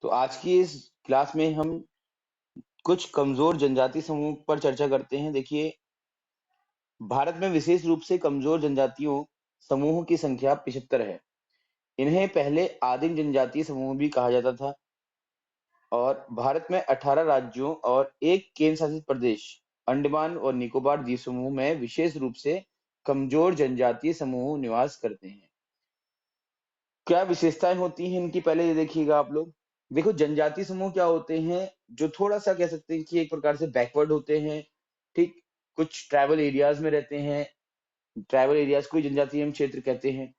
तो आज की इस क्लास में हम कुछ कमजोर जनजाति समूह पर चर्चा करते हैं। देखिए, भारत में विशेष रूप से कमजोर जनजातियों समूह की संख्या 75 है। इन्हें पहले आदिम जनजातीय समूह भी कहा जाता था और भारत में 18 राज्यों और एक केंद्र शासित प्रदेश अंडमान और निकोबार द्वीप समूह में विशेष रूप से कमजोर जनजातीय समूह निवास करते हैं। क्या विशेषताएं होती हैं इनकी, पहले ये देखिएगा आप लोग। देखो, जनजातीय समूह क्या होते हैं, जो थोड़ा सा कह सकते हैं कि एक प्रकार से बैकवर्ड होते हैं। ठीक, कुछ ट्राइबल एरियाज में रहते हैं। ट्राइबल एरियाज को ही जनजातीय हम क्षेत्र कहते हैं।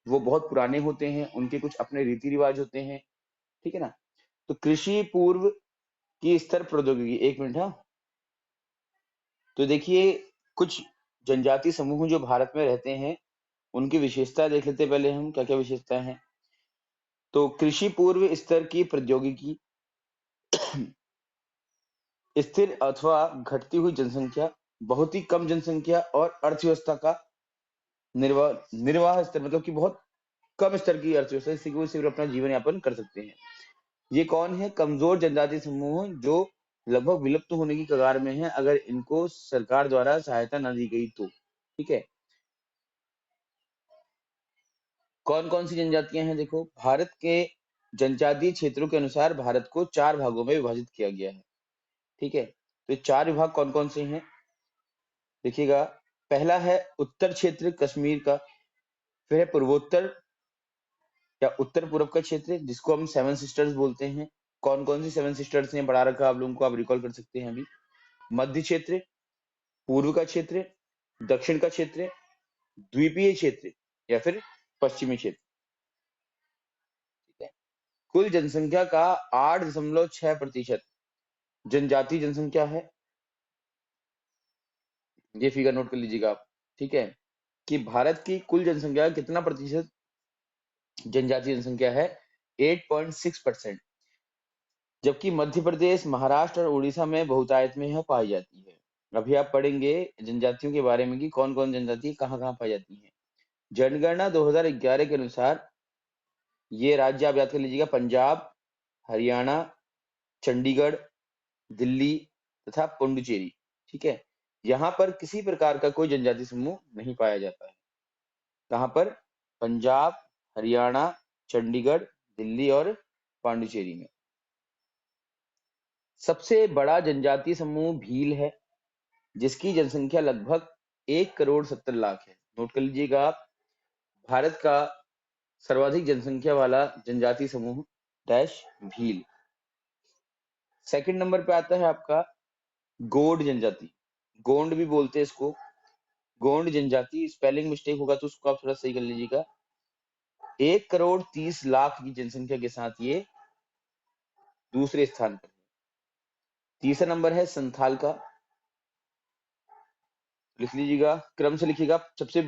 वो बहुत पुराने होते हैं, उनके कुछ अपने रीति रिवाज होते हैं। ठीक है ना। तो कृषि पूर्व की स्तर प्रौद्योगिकी, एक मिनट। हाँ, तो देखिए, कुछ जनजातीय समूह जो भारत में रहते हैं उनकी विशेषता देख लेते हैं। पहले हम क्या क्या विशेषताएं हैं। तो कृषि पूर्व स्तर की प्रौद्योगिकी, स्थिर अथवा घटती हुई जनसंख्या, बहुत ही कम जनसंख्या और अर्थव्यवस्था का निर्वाह निर्वाह स्तर, मतलब कि बहुत कम स्तर की अर्थव्यवस्था, जिससे कि वो सिर्फ अपना जीवन यापन कर सकते हैं। ये कौन है? कमजोर जनजातीय समूह जो लगभग विलुप्त होने की कगार में है अगर इनको सरकार द्वारा सहायता न दी गई तो। ठीक है। कौन कौन सी जनजातियां हैं? देखो, भारत के जनजातीय क्षेत्रों के अनुसार भारत को 4 भागों में विभाजित किया गया है। ठीक है। तो ये 4 विभाग कौन कौन से हैं देखिएगा। पहला है उत्तर क्षेत्र कश्मीर का, फिर है पूर्वोत्तर या उत्तर पूर्व का क्षेत्र जिसको हम सेवन सिस्टर्स बोलते हैं। कौन कौन सी सेवन सिस्टर्स ने बढ़ा रखा आप लोगों को, आप रिकॉल कर सकते हैं अभी। मध्य क्षेत्र, पूर्व का क्षेत्र, दक्षिण का क्षेत्र, द्वीपीय क्षेत्र या फिर पश्चिमी क्षेत्र। ठीक है। कुल जनसंख्या का 8.6% जनजातीय जनसंख्या है। ये फिगर नोट कर लीजिएगा आप। ठीक है, कि भारत की कुल जनसंख्या का कितना प्रतिशत जनजातीय जनसंख्या है? 8.6%। जबकि मध्य प्रदेश, महाराष्ट्र और उड़ीसा में बहुतायत में यह पाई जाती है। अभी आप पढ़ेंगे जनजातियों के बारे में कि कौन कौन जनजाति कहाँ कहाँ पाई जाती है। जनगणना 2011 के अनुसार ये राज्य आप याद कर लीजिएगा: पंजाब, हरियाणा, चंडीगढ़, दिल्ली तथा पुडुचेरी। ठीक है। यहाँ पर किसी प्रकार का कोई जनजाति समूह नहीं पाया जाता है। कहाँ पर? पंजाब, हरियाणा, चंडीगढ़, दिल्ली और पांडिचेरी में। सबसे बड़ा जनजातीय समूह भील है, जिसकी जनसंख्या लगभग 1,70,00,000 है। नोट कर लीजिएगा आप। भारत का सर्वाधिक जनसंख्या वाला जनजातीय समूह डैश भील। सेकंड नंबर पे आता है आपका गोंड जनजाति। गोंड भी बोलते हैं इसको। गोंड जनजाति, स्पेलिंग मिस्टेक होगा तो उसको आप थोड़ा सही कर लीजिएगा। 1,30,00,000 की जनसंख्या के साथ ये दूसरे स्थान पर है। तीसरा नंबर है संथाल का। लिख लीजिएगा, क्रम से लिखिएगा। सबसे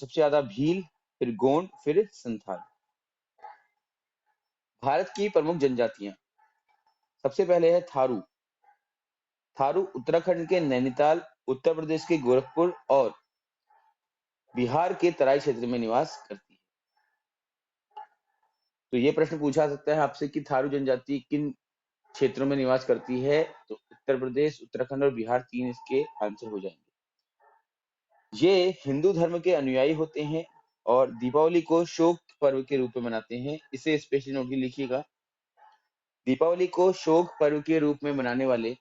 ज्यादा भील, फिर गोंड, फिर संथाल। भारत की प्रमुख जनजातियां, सबसे पहले है थारू। थारू उत्तराखंड के नैनीताल, उत्तर प्रदेश के गोरखपुर और बिहार के तराई क्षेत्र में निवास करती है। तो ये प्रश्न पूछा सकता है आपसे कि थारू जनजाति किन क्षेत्रों में निवास करती है, तो उत्तर प्रदेश, उत्तराखंड और बिहार, तीन इसके आंसर हो जाएंगे। ये हिंदू धर्म के अनुयायी होते हैं और दीपावली को शोक पर्व के रूप में मनाते हैं। इसे स्पेशली नोट में लिखिएगा। दीपावली को शोक पर्व के रूप में मनाने वाले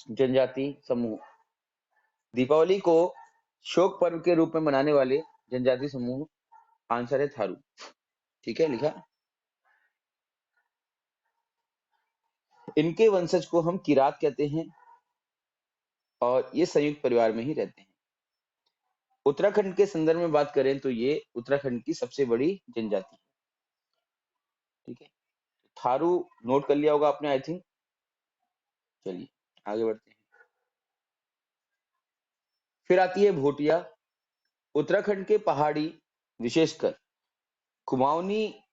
जनजाति समूह, दीपावली को शोक पर्व के रूप में मनाने वाले जनजाति समूह, आंसर है थारू। ठीक है, लिखा। इनके वंशज को हम किरात कहते हैं और ये संयुक्त परिवार में ही रहते हैं। उत्तराखंड के संदर्भ में बात करें तो ये उत्तराखंड की सबसे बड़ी जनजाति है। ठीक है, थारू नोट कर लिया होगा आपने, आई थिंक। चलिए आगे बढ़ते हैं। फिर आती है भोटिया। उत्तराखंड के पहाड़ी, विशेषकर कुमाऊनी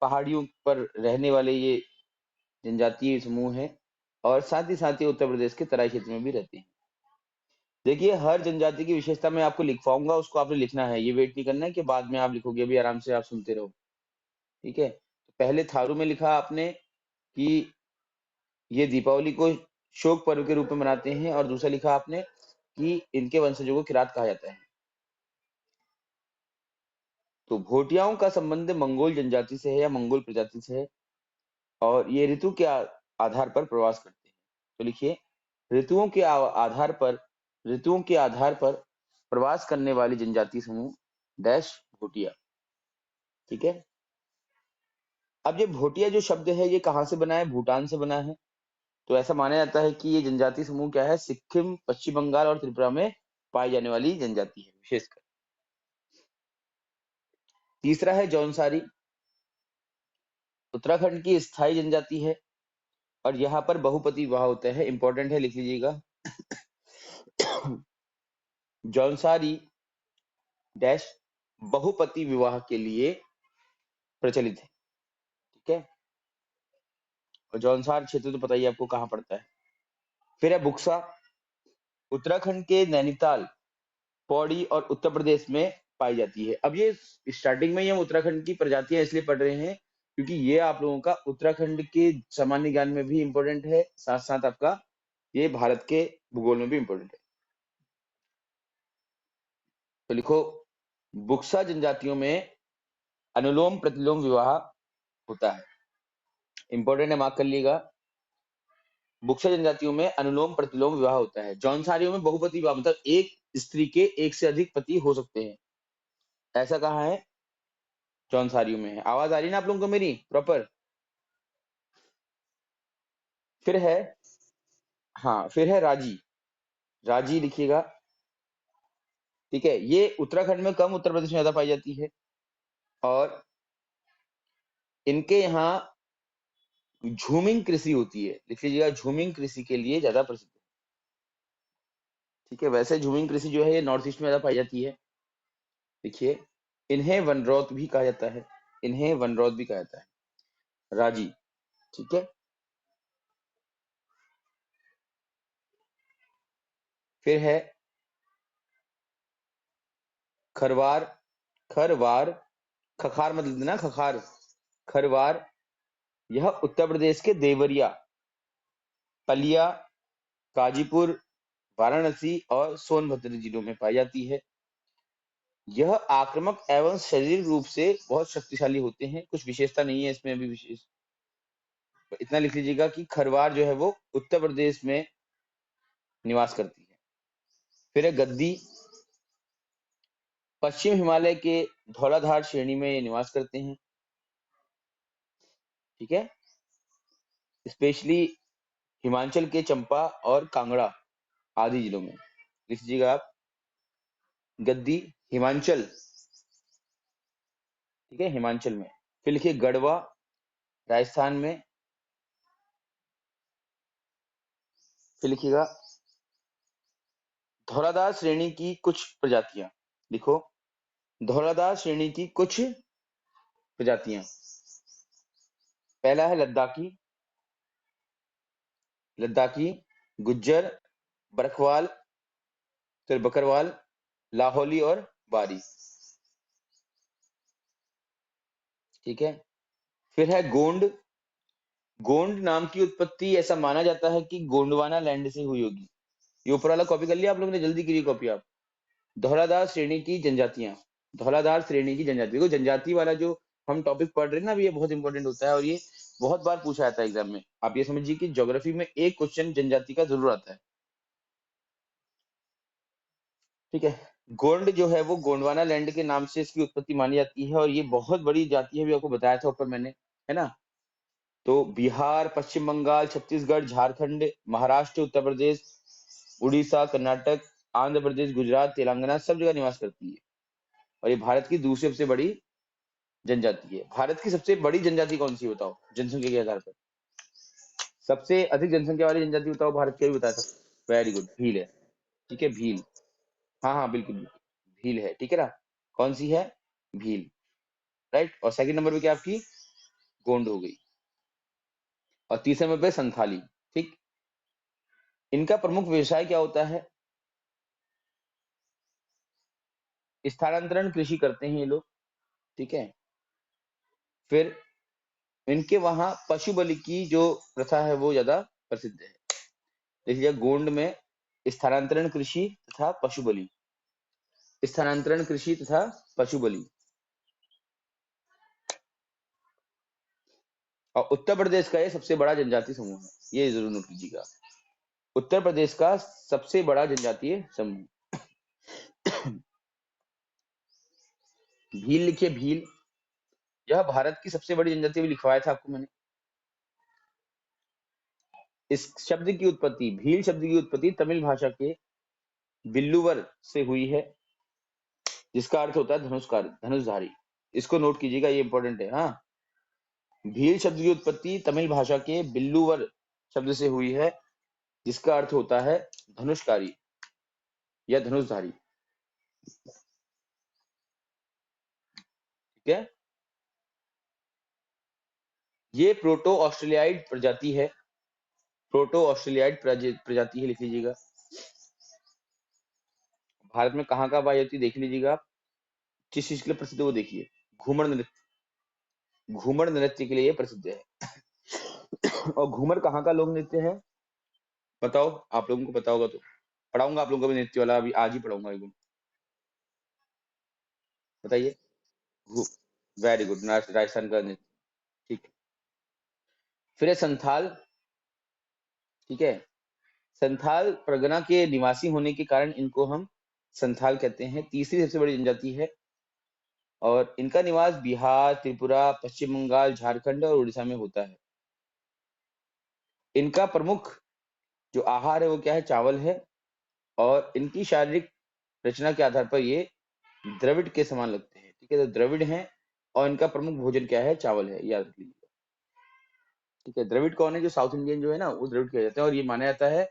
पहाड़ियों पर रहने वाले ये जनजातीय समूह है और साथ ही उत्तर प्रदेश के तराई क्षेत्र में भी रहते हैं। देखिए, हर जनजाति की विशेषता मैं आपको लिखवाऊंगा, उसको आपने लिखना है। ये वेट नहीं करना है कि बाद में आप लिखोगे, अभी आराम से आप सुनते रहो। ठीक है। पहले थारू में लिखा आपने कि ये दीपावली को शोक पर्व के रूप में मनाते हैं, और दूसरा लिखा आपने कि इनके वंशजों को किरात कहा जाता है। तो भोटियाओं का संबंध मंगोल जनजाति से है या मंगोल प्रजाति से है, और ये ऋतु के आधार पर प्रवास करते हैं। तो लिखिए, ऋतुओं के आधार पर ऋतुओं के आधार पर प्रवास करने वाली जनजाति समूह डैश भोटिया। ठीक है। अब ये भोटिया जो शब्द है ये कहाँ से बना है? भूटान से बना है। तो ऐसा माना जाता है कि ये जनजाति समूह क्या है? सिक्किम, पश्चिम बंगाल और त्रिपुरा में पाई जाने वाली जनजाति है विशेषकर। तीसरा है जौनसारी, उत्तराखंड की स्थायी जनजाति है, और यहाँ पर बहुपति विवाह होता है। इंपॉर्टेंट है, लिख लीजिएगा। जौनसारी डैश बहुपति विवाह के लिए प्रचलित है। ठीक है। और जौनसार क्षेत्र तो पता ही आपको कहाँ पड़ता है। फिर है बुक्सा, उत्तराखंड के नैनीताल, पौड़ी और उत्तर प्रदेश में पाई जाती है। अब ये स्टार्टिंग में ही हम उत्तराखंड की प्रजातियां इसलिए पढ़ रहे हैं क्योंकि ये आप लोगों का उत्तराखंड के सामान्य ज्ञान में भी इंपॉर्टेंट है, साथ साथ आपका ये भारत के भूगोल में भी इंपॉर्टेंट है। तो लिखो, बुक्सा जनजातियों में अनुलोम प्रतिलोम विवाह होता है। इंपॉर्टेंट है, मार्क कर लिएगा। बुक्सा जनजातियों में अनुलोम प्रतिलोम विवाह होता है। जौनसारियों में बहुपति विवाह, मतलब एक स्त्री के एक से अधिक पति हो सकते हैं। ऐसा कहाँ है? जौनसारियों में है। आवाज आ रही है ना आप लोगों को मेरी प्रॉपर? फिर है, हाँ, फिर है राजी। राजी लिखिएगा। ठीक है। ये उत्तराखंड में कम, उत्तर प्रदेश में ज्यादा पाई जाती है, और इनके यहाँ झूमिंग कृषि होती है। लिख लीजिएगा, झूमिंग कृषि के लिए ज्यादा प्रसिद्ध है। ठीक है। वैसे झूमिंग कृषि जो है ये नॉर्थ ईस्ट में ज्यादा पाई जाती है। देखिए, इन्हें वनरौत भी कहा जाता है। इन्हें वनरौत भी कहा जाता है। राजी। ठीक है। फिर है खरवार। खरवार, खखार मत देना, खखार, खरवार। यह उत्तर प्रदेश के देवरिया, पलिया, काजीपुर, वाराणसी और सोनभद्र जिलों में पाई जाती है। यह आक्रामक एवं शारीरिक रूप से बहुत शक्तिशाली होते हैं। कुछ विशेषता नहीं है इसमें अभी विशेष। इतना लिख लीजिएगा कि खरवार जो है वो उत्तर प्रदेश में निवास करती है। फिर है गद्दी, पश्चिम हिमालय के धौलाधार श्रेणी में ये निवास करते हैं। ठीक है। स्पेशली हिमाचल के चंपा और कांगड़ा आदि जिलों में। लिख लीजिएगा आप, गद्दी, हिमाचल। ठीक है, हिमाचल में। फिर लिखिए गढ़वा, राजस्थान में। फिर लिखिएगा धौलाधार श्रेणी की कुछ प्रजातियां। लिखो, धौलाधार श्रेणी की कुछ प्रजातियां। पहला है लद्दाखी, लद्दाखी, गुज्जर, बरकवाल, फिर बकरवाल, लाहौली और बारी। ठीक है। फिर है गोंड। गोंड नाम की उत्पत्ति ऐसा माना जाता है कि गोंडवाना लैंड से हुई होगी। ये ऊपर वाला कॉपी कर लिया आप लोगों ने? जल्दी करिए कॉपी आप। धौलाधार श्रेणी की जनजातियां, धौलाधार श्रेणी की जनजाति को, जनजाति वाला जो हम टॉपिक पढ़ रहे हैं ना अभी, ये बहुत इंपॉर्टेंट होता है और ये बहुत बार पूछा जाता है एग्जाम में। आप ये समझिए कि ज्योग्राफी में एक क्वेश्चन जनजाति का जरूर आता है। ठीक है। गोंड जो है वो गोंडवाना लैंड के नाम से इसकी उत्पत्ति मानी जाती है, और ये बहुत बड़ी जाति है, भी आपको बताया था ऊपर मैंने, है ना? तो बिहार, पश्चिम बंगाल, छत्तीसगढ़, झारखंड, महाराष्ट्र, उत्तर प्रदेश, उड़ीसा, कर्नाटक, आंध्र प्रदेश, गुजरात, तेलंगाना सब जगह निवास करती है, और ये भारत की दूसरी सबसे बड़ी जनजाति है। भारत की सबसे बड़ी जनजाति कौन सी बताओ जनसंख्या के आधार पर? सबसे अधिक जनसंख्या वाली जनजाति बताओ भारत की, भी बता सकते? वेरी गुड, भील है। ठीक है, भील। हाँ हाँ, बिल्कुल बिल्कुल, भील है। ठीक है ना? कौन सी है? भील। राइट। और सेकंड नंबर पे क्या आपकी? गोंड हो गई। और तीसरे नंबर पे संथाली। ठीक। इनका प्रमुख व्यवसाय क्या होता है? स्थानांतरण कृषि करते हैं ये लोग। ठीक है। फिर इनके वहां पशु बलि की जो प्रथा है वो ज्यादा प्रसिद्ध है। देखिए गोंड में स्थानांतरण कृषि तथा पशु बलि, स्थानांतरण कृषि तथा पशु बलि। और उत्तर प्रदेश का ये सबसे बड़ा जनजातीय समूह है, ये जरूर नोट कीजिएगा। उत्तर प्रदेश का सबसे बड़ा जनजातीय समूह। भील लिखिए, भील। यह भारत की सबसे बड़ी जनजाति भी लिखवाया था आपको मैंने। इस शब्द की उत्पत्ति, भील शब्द की उत्पत्ति तमिल भाषा के बिल्लुवर से हुई है, जिसका अर्थ होता है धनुषकारी, धनुषधारी। इसको नोट कीजिएगा, ये इंपॉर्टेंट है। हाँ, भील शब्द की उत्पत्ति तमिल भाषा के बिल्लुवर शब्द से हुई है, जिसका अर्थ होता है धनुषकारी या धनुषधारी। ठीक है, ये प्रोटो ऑस्ट्रेलियाइड प्रजाति है, प्रोटो ऑस्ट्रेलियाइड प्रजाति है, लिख लीजिएगा। भारत में कहाँ कहाँ पाई जाती है देख लीजिएगा आप। किस चीज के लिए प्रसिद्ध है वो देखिए। घूमर नृत्य, घूमर नृत्य के लिए प्रसिद्ध है। और घूमर कहाँ का लोक नृत्य है बताओ, आप लोगों को पता होगा तो पढ़ाऊंगा आप लोगों को भी नृत्य वाला, अभी आज ही पढ़ाऊंगा एक दिन। बताइए। वेरी गुड, राजस्थान का नृत्य। ठीक है, फिर है संथाल। ठीक है, संथाल परगना के निवासी होने के कारण इनको हम संथाल कहते हैं। तीसरी सबसे बड़ी जनजाति है और इनका निवास बिहार, त्रिपुरा, पश्चिम बंगाल, झारखंड और उड़ीसा में होता है। इनका प्रमुख जो आहार है वो क्या है, चावल है। और इनकी शारीरिक रचना के आधार पर ये द्रविड़ के समान लगते हैं। ठीक है, तो द्रविड़ हैं और इनका प्रमुख भोजन क्या है, चावल है, याद रख लीजिए। ठीक है, द्रविड़ कौन है, जो साउथ इंडियन जो है ना वो द्रविड़ किया जाता है। और ये माना जाता है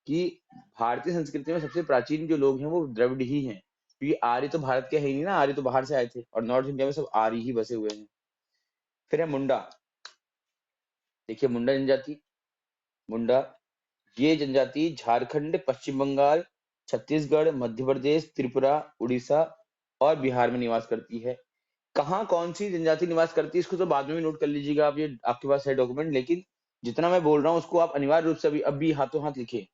कि भारतीय संस्कृति में सबसे प्राचीन जो लोग हैं वो द्रविड़ ही हैं, क्योंकि आर्य तो भारत के है ही नहीं ना, आर्य तो बाहर से आए थे और नॉर्थ इंडिया में सब आर्य ही बसे हुए हैं। फिर है मुंडा। देखिए मुंडा जनजाति, मुंडा ये जनजाति झारखंड, पश्चिम बंगाल, छत्तीसगढ़, मध्य प्रदेश, त्रिपुरा, उड़ीसा और बिहार में निवास करती है। कहाँ कौन सी जनजाति निवास करती है इसको तो बाद में भी नोट कर लीजिएगा आप, ये आपके पास है डॉक्यूमेंट, लेकिन जितना मैं बोल रहा हूँ उसको आप अनिवार्य रूप से अभी हाथों हाथ लिखे,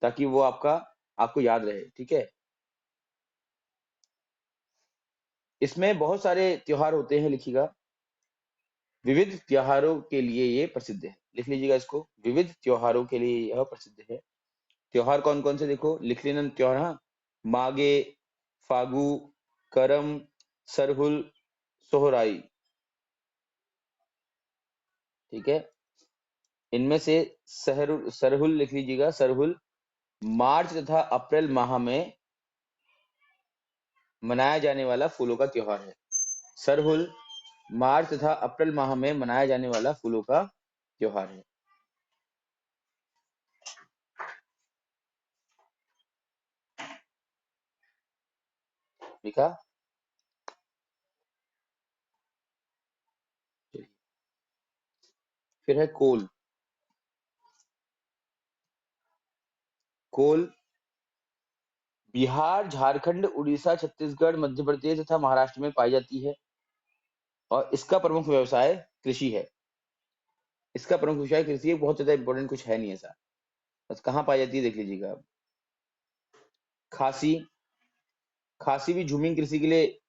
ताकि वो आपको याद रहे। ठीक है, इसमें बहुत सारे त्योहार होते हैं, लिखिएगा। विविध त्योहारों के लिए ये प्रसिद्ध है, लिख लीजिएगा इसको। विविध त्योहारों के लिए यह प्रसिद्ध है। त्योहार कौन कौन से देखो, लिख लेना त्योहार। हाँ, मागे, फागु, करम, सरहुल, सोहराई। ठीक है, इनमें से सरहुल लिख लीजिएगा। सरहुल मार्च तथा अप्रैल माह में मनाया जाने वाला फूलों का त्योहार है। सरहुल मार्च तथा अप्रैल माह में मनाया जाने वाला फूलों का त्योहार है। लिखा। फिर है कोल। कोल बिहार, झारखंड, उड़ीसा, छत्तीसगढ़, मध्य प्रदेश तथा महाराष्ट्र में पाई जाती है और इसका प्रमुख व्यवसाय कृषि है। इसका प्रमुख व्यवसाय कृषि है, बहुत ज्यादा इंपॉर्टेंट कुछ है नहीं ऐसा। बस कहाँ पाई जाती है देख लीजिएगा आप। खासी, खासी भी झूमिंग कृषि के लिए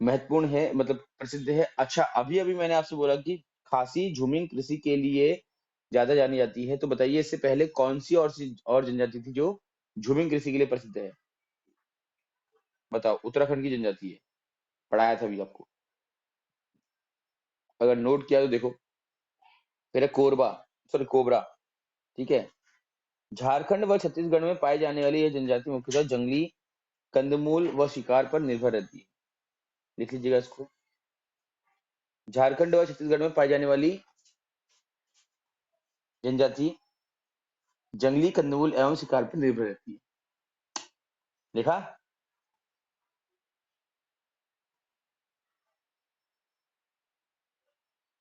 महत्वपूर्ण है, मतलब प्रसिद्ध है। अच्छा, अभी अभी मैंने आपसे बोला कि खासी झूमिंग कृषि के लिए ज्यादा जानी जाती है, तो बताइए इससे पहले कौन सी और जनजाति थी जो झूमिंग कृषि के लिए प्रसिद्ध है। बताओ, उत्तराखंड की जनजाति है, पढ़ाया था अभी आपको, अगर नोट किया तो देखो। फिर है कोरबा, सॉरी कोबरा। ठीक है, झारखंड व छत्तीसगढ़ में पाई जाने वाली यह जनजाति मुख्यतः जंगली कंदमूल व शिकार पर निर्भर रहती है। लिख लीजिएगा इसको। झारखंड व छत्तीसगढ़ में पाई जाने वाली जनजाति जंगली कंदमूल एवं शिकार पर निर्भर रहती है। लिखा।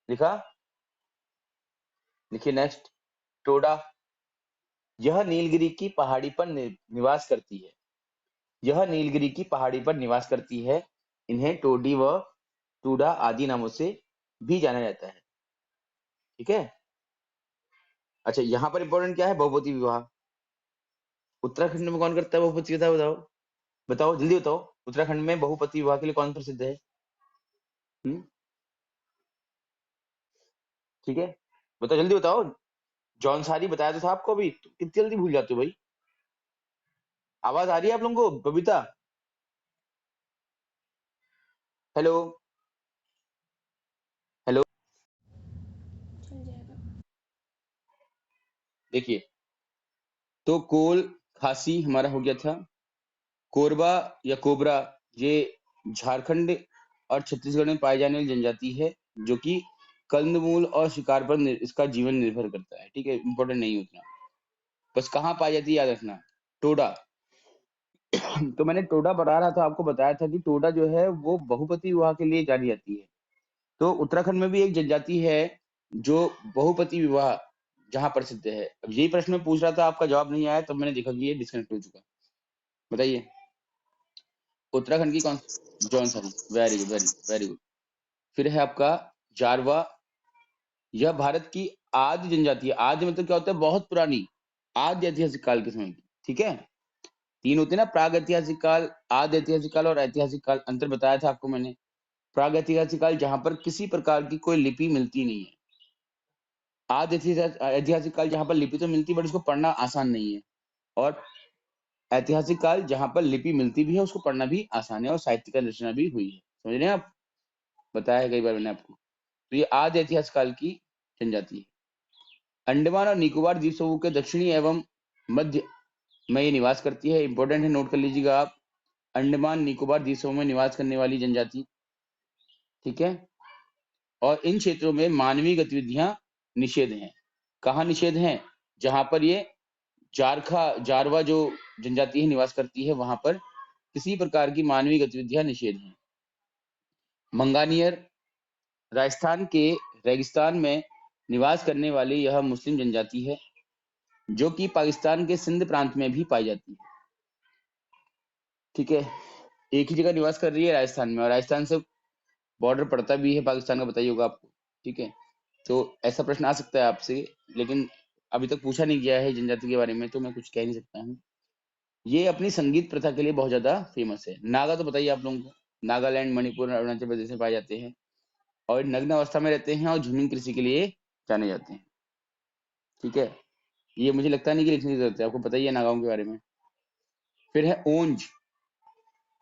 लिखा। लिखिए नेक्स्ट। टोडा, यह नीलगिरी की पहाड़ी पर निवास करती है। यह नीलगिरी की पहाड़ी पर निवास करती है। इन्हें टोडी व टूडा आदि नामों से भी जाना जाता है। ठीक है। अच्छा, यहाँ पर इंपॉर्टेंट क्या है, बहुपति विवाह। उत्तराखंड में कौन करता है बहुपति विवाह, बताओ बताओ जल्दी बताओ। उत्तराखंड में बहुपति विवाह के लिए कौन प्रसिद्ध है? हम्म, ठीक है, बताओ जल्दी बताओ। जौनसारी बताया तो था आपको अभी, तो कितनी जल्दी भूल जाते हो भाई। आवाज आ रही है आप लोगों को, बबीता? हेलो? हेलो? चल जाएगा। देखिए, तो कोल खासी हमारा हो गया था। कोरबा या कोबरा, ये झारखंड और छत्तीसगढ़ में पाई जाने वाली जनजाति है, जो कि कंदमूल और शिकार पर इसका जीवन निर्भर करता है। ठीक है, इंपॉर्टेंट नहीं उतना, बस कहाँ पाई जाती है याद रखना। टोडा। तो मैंने टोडा पढ़ा रहा था, आपको बताया था कि टोडा जो है वो बहुपति विवाह के लिए जानी जाती है। तो उत्तराखंड में भी एक जनजाति है जो बहुपति विवाह जहाँ प्रसिद्ध है। अब यही प्रश्न मैं पूछ रहा था, आपका जवाब नहीं आया, तब मैंने देखा कि ये डिस्कनेक्ट हो चुका। बताइए, उत्तराखंड की कौन? Johnson, very good, very very good. फिर है आपका जारवा। यह भारत की आदि जनजाति है। आदि मतलब क्या होता है, बहुत पुरानी, आदि ऐतिहासिक काल के समय की। ठीक है, तीन होते हैं ना, प्राग ऐतिहासिक काल, आदि ऐतिहासिक काल और ऐतिहासिक काल। अंतर बताया था आपको मैंने। प्राग ऐतिहासिक काल जहां पर किसी प्रकार की कोई लिपि मिलती नहीं है। आदि ऐतिहासिक काल जहां पर लिपि तो मिलती है बट उसको पढ़ना आसान नहीं है। और ऐतिहासिक काल जहां पर लिपि मिलती भी है, उसको पढ़ना भी आसान है और साहित्य का रचना भी हुई है। समझ रहे हैं आप? बताया है कई बार मैंने आपको। तो ये आदि ऐतिहासिक काल की जनजाति है। अंडमान और निकोबार द्वीप समूह के दक्षिणी एवं मध्य में ये निवास करती है। इंपॉर्टेंट है, नोट कर लीजिएगा आप। अंडमान निकोबार द्वीप समूह में निवास करने वाली जनजाति। ठीक है, और इन क्षेत्रों में मानवीय गतिविधियां निषेध हैं। कहाँ निषेध हैं? जहां पर ये जारवा जो जनजाति है निवास करती है, वहां पर किसी प्रकार की मानवीय गतिविधियां निषेध हैं। मंगानियर, राजस्थान के रेगिस्तान में निवास करने वाली यह मुस्लिम जनजाति है, जो कि पाकिस्तान के सिंध प्रांत में भी पाई जाती है। ठीक है, एक ही जगह निवास कर रही है, राजस्थान में, और राजस्थान से बॉर्डर पड़ता भी है पाकिस्तान का, बताइए होगा आपको। ठीक है, तो ऐसा प्रश्न आ सकता है आपसे, लेकिन अभी तक पूछा नहीं गया है जनजाति के बारे में, तो मैं कुछ कह नहीं सकता हूँ। ये अपनी संगीत प्रथा के लिए बहुत ज्यादा फेमस है। नागा तो बताइए आप लोगों को, नागालैंड, मणिपुर, अरुणाचल प्रदेश में पाए जाते हैं और नग्न अवस्था में रहते हैं और झूमिंग कृषि के लिए जाने जाते हैं। ठीक है, ये मुझे लगता नहीं कि लिखने की जरूरत है, आपको पता ही है नागाओं के बारे में। फिर है ओंज,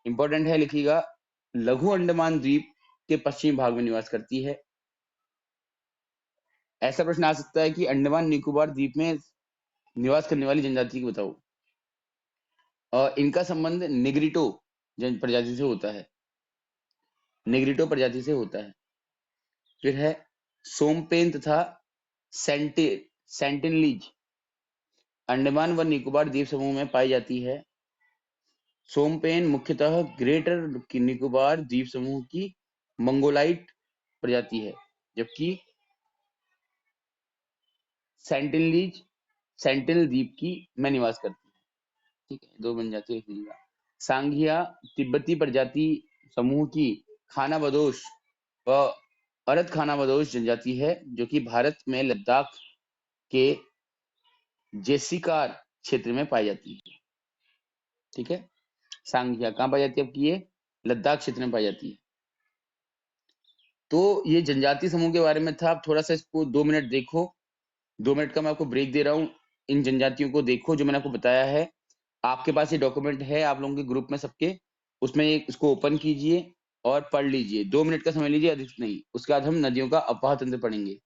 इंपॉर्टेंट है, लिखिएगा। लघु अंडमान द्वीप के पश्चिमी भाग में निवास करती है। ऐसा प्रश्न आ सकता है कि अंडमान निकोबार द्वीप में निवास करने वाली जनजाति की बताओ। और इनका संबंध निग्रिटो प्रजाति से होता है, निग्रिटो प्रजाति से होता है। फिर है सोमपेन तथा सेंटिनलीज, अंडमान व निकोबार द्वीप समूह में पाई जाती है। सोमपेन मुख्यतः ग्रेटर निकोबार द्वीप समूह की मंगोलाइट प्रजाति है, जबकि सेंटिनलीज सेंटिनल द्वीप की में निवास करती है। ठीक है, दो जनजाति लिख लीजिएगा। सांघिया तिब्बती प्रजाति समूह की खाना बदोश व अरत खाना बदोश जनजाति है, जो कि भारत में लद्दाख के जेसिकार क्षेत्र में पाई जाती है। ठीक है, सांघिया कहाँ पाई जाती है आपकी? ये लद्दाख क्षेत्र में पाई जाती है। तो ये जनजाति समूह के बारे में था। आप थोड़ा सा इसको 2 मिनट देखो, 2 मिनट का मैं आपको ब्रेक दे रहा हूँ। इन जनजातियों को देखो जो मैंने आपको बताया है। आपके पास ये डॉक्यूमेंट है आप लोगों के ग्रुप में सबके, उसमें इसको ओपन कीजिए और पढ़ लीजिए। 2 मिनट का समय लीजिए, अधिक नहीं। उसके बाद हम नदियों का अपवाह तंत्र पढ़ेंगे।